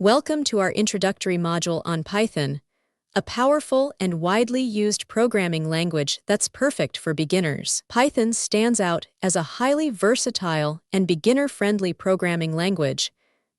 Welcome to our introductory module on Python, a powerful and widely used programming language that's perfect for beginners. Python stands out as a highly versatile and beginner-friendly programming language,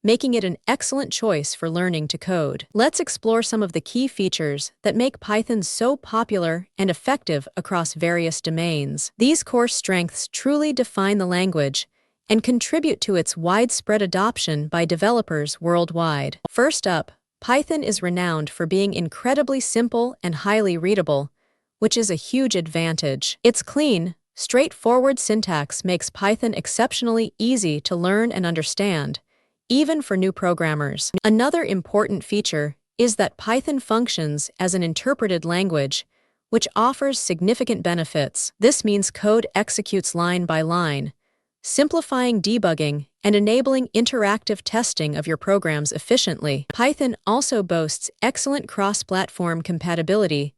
making it an excellent choice for learning to code. Let's explore some of the key features that make Python so popular and effective across various domains. These core strengths truly define the language and contribute to its widespread adoption by developers worldwide. First up, Python is renowned for being incredibly simple and highly readable, which is a huge advantage. Its clean, straightforward syntax makes Python exceptionally easy to learn and understand, even for new programmers. Another important feature is that Python functions as an interpreted language, which offers significant benefits. This means code executes line by line, simplifying debugging and enabling interactive testing of your programs efficiently. Python also boasts excellent cross-platform compatibility,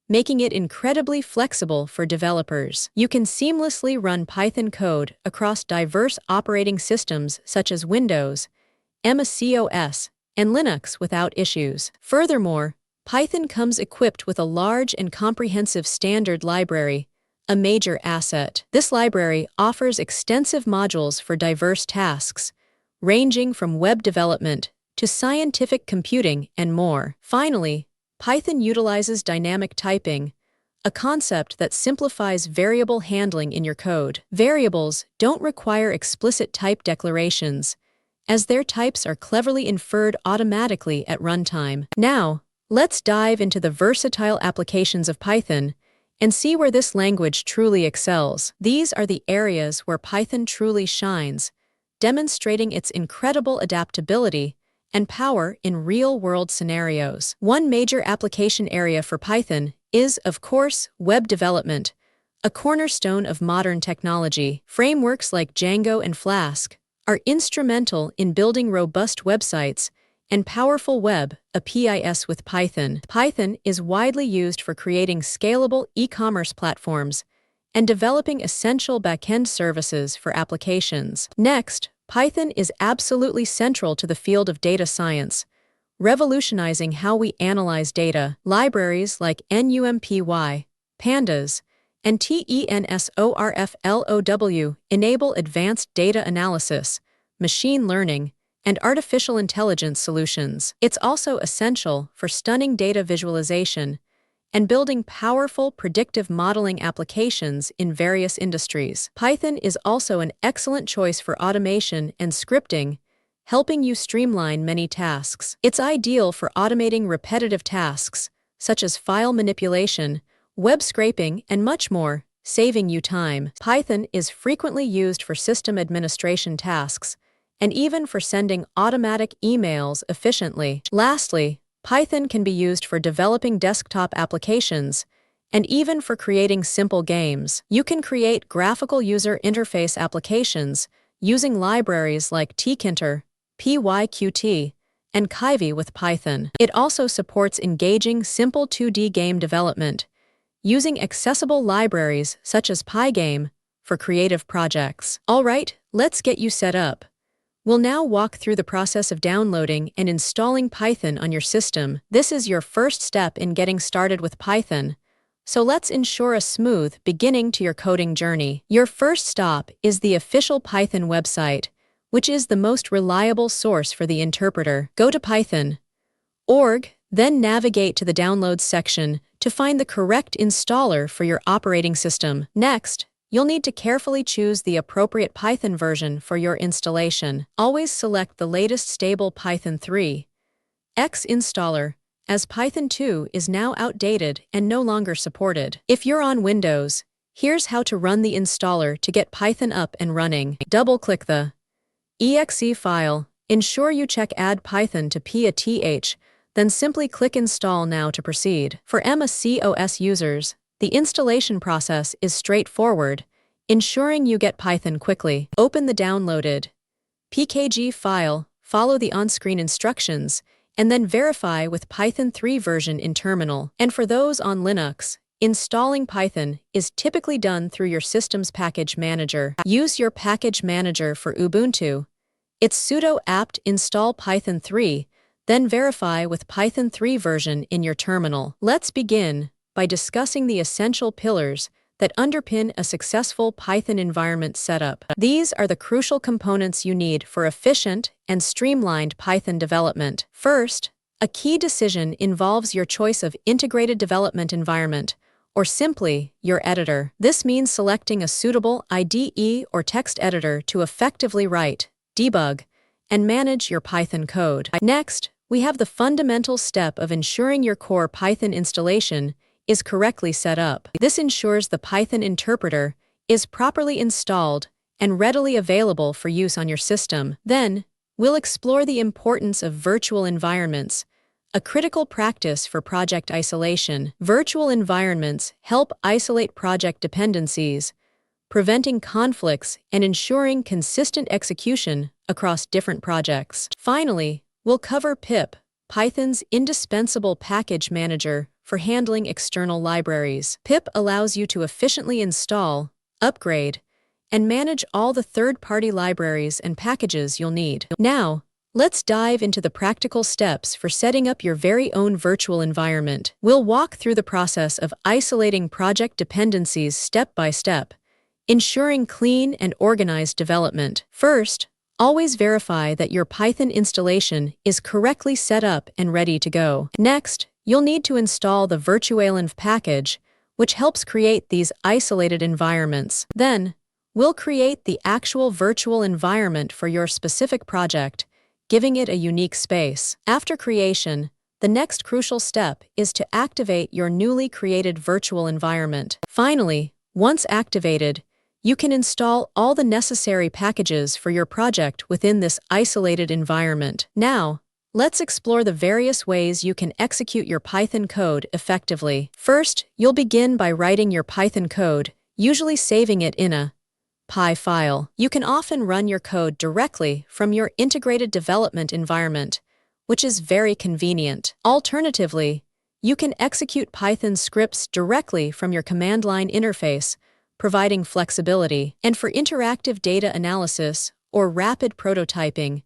making it incredibly flexible for developers. You can seamlessly run Python code across diverse operating systems such as Windows, macOS, and Linux without issues. Furthermore, Python comes equipped with a large and comprehensive standard library, a major asset. This library offers extensive modules for diverse tasks, ranging from web development to scientific computing and more. Finally, Python utilizes dynamic typing, a concept that simplifies variable handling in your code. Variables don't require explicit type declarations, as their types are cleverly inferred automatically at runtime. Now, let's dive into the versatile applications of Python and see where this language truly excels. These are the areas where Python truly shines, demonstrating its incredible adaptability and power in real-world scenarios. One major application area for Python is, of course, web development, a cornerstone of modern technology. Frameworks like Django and Flask are instrumental in building robust websites and powerful web APIs with Python. Python is widely used for creating scalable e-commerce platforms and developing essential backend services for applications. Next, Python is absolutely central to the field of data science, revolutionizing how we analyze data. Libraries like NumPy, Pandas, and TensorFlow enable advanced data analysis, machine learning, and artificial intelligence solutions. It's also essential for stunning data visualization and building powerful predictive modeling applications in various industries. Python is also an excellent choice for automation and scripting, helping you streamline many tasks. It's ideal for automating repetitive tasks, such as file manipulation, web scraping, and much more, saving you time. Python is frequently used for system administration tasks, and even for sending automatic emails efficiently. Lastly, Python can be used for developing desktop applications and even for creating simple games. You can create graphical user interface applications using libraries like tkinter, Pyqt, and Kivy with Python. It also supports engaging simple 2D game development, using accessible libraries such as Pygame for creative projects. All right, let's get you set up. We'll now walk through the process of downloading and installing Python on your system. This is your first step in getting started with Python, so let's ensure a smooth beginning to your coding journey. Your first stop is the official Python website, which is the most reliable source for the interpreter. Go to python.org, then navigate to the Downloads section to find the correct installer for your operating system. Next, you'll need to carefully choose the appropriate Python version for your installation. Always select the latest stable Python 3.x installer, as Python 2 is now outdated and no longer supported. If you're on Windows, here's how to run the installer to get Python up and running. Double-click the exe file, ensure you check Add Python to PATH, then simply click Install Now to proceed. For macOS users, the installation process is straightforward, ensuring you get Python quickly. Open the downloaded pkg file, follow the on-screen instructions, and then verify with Python 3 version in terminal. And for those on Linux, installing Python is typically done through your system's package manager. Use your package manager for Ubuntu. It's sudo apt install python 3, Then verify with Python 3 version in your terminal. Let's begin by discussing the essential pillars that underpin a successful Python environment setup. These are the crucial components you need for efficient and streamlined Python development. First, a key decision involves your choice of integrated development environment, or simply your editor. This means selecting a suitable IDE or text editor to effectively write, debug, and manage your Python code. Next, we have the fundamental step of ensuring your core Python installation is correctly set up. This ensures the Python interpreter is properly installed and readily available for use on your system. Then, we'll explore the importance of virtual environments, a critical practice for project isolation. Virtual environments help isolate project dependencies, preventing conflicts and ensuring consistent execution across different projects. Finally, we'll cover pip, Python's indispensable package manager for handling external libraries. Pip allows you to efficiently install, upgrade, and manage all the third-party libraries and packages you'll need. Now, let's dive into the practical steps for setting up your very own virtual environment. We'll walk through the process of isolating project dependencies step by step, ensuring clean and organized development. First, always verify that your Python installation is correctly set up and ready to go. Next, you'll need to install the virtualenv package, which helps create these isolated environments. Then, we'll create the actual virtual environment for your specific project, giving it a unique space. After creation, the next crucial step is to activate your newly created virtual environment. Finally, once activated, you can install all the necessary packages for your project within this isolated environment. Now, let's explore the various ways you can execute your Python code effectively. First, you'll begin by writing your Python code, usually saving it in a Py file. You can often run your code directly from your integrated development environment, which is very convenient. Alternatively, you can execute Python scripts directly from your command line interface, providing flexibility. And for interactive data analysis or rapid prototyping,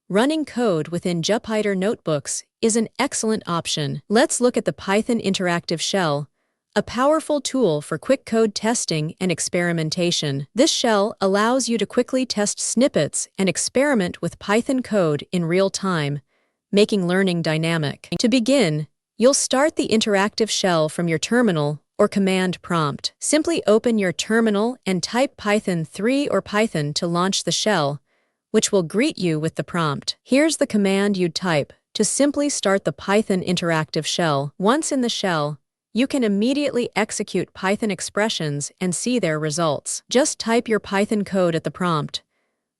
running code within Jupyter Notebooks is an excellent option. Let's look at the Python Interactive Shell, a powerful tool for quick code testing and experimentation. This shell allows you to quickly test snippets and experiment with Python code in real time, making learning dynamic. To begin, you'll start the interactive shell from your terminal or command prompt. Simply open your terminal and type Python 3 or Python to launch the shell, which will greet you with the prompt. Here's the command you'd type to simply start the Python interactive shell. Once in the shell, you can immediately execute Python expressions and see their results. Just type your Python code at the prompt.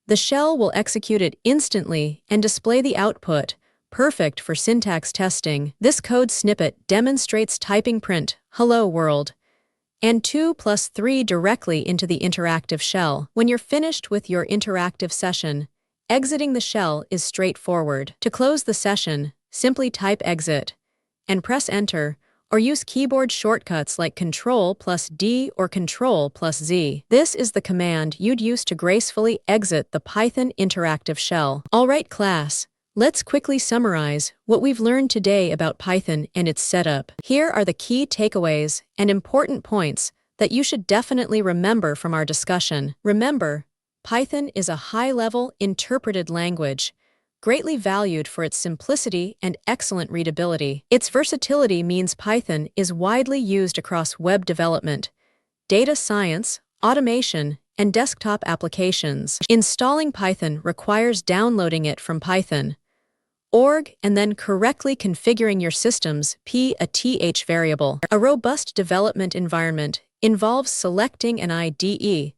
The shell will execute it instantly and display the output, perfect for syntax testing. This code snippet demonstrates typing print, "Hello world," and 2 plus 3 directly into the interactive shell. When you're finished with your interactive session, exiting the shell is straightforward. To close the session, simply type exit and press enter, or use keyboard shortcuts like Ctrl plus D or Ctrl plus Z. This is the command you'd use to gracefully exit the Python interactive shell. Alright class, let's quickly summarize what we've learned today about Python and its setup. Here are the key takeaways and important points that you should definitely remember from our discussion. Remember, Python is a high-level interpreted language, greatly valued for its simplicity and excellent readability. Its versatility means Python is widely used across web development, data science, automation, and desktop applications. Installing Python requires downloading it from Python.org and then correctly configuring your system's p-a-th variable. A robust development environment involves selecting an IDE,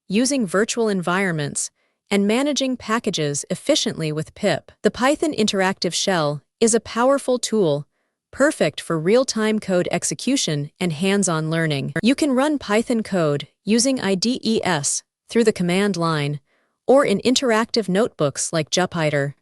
using virtual environments, and managing packages efficiently with pip. The Python Interactive Shell is a powerful tool, perfect for real-time code execution and hands-on learning. You can run Python code using IDEs through the command line or in interactive notebooks like Jupyter.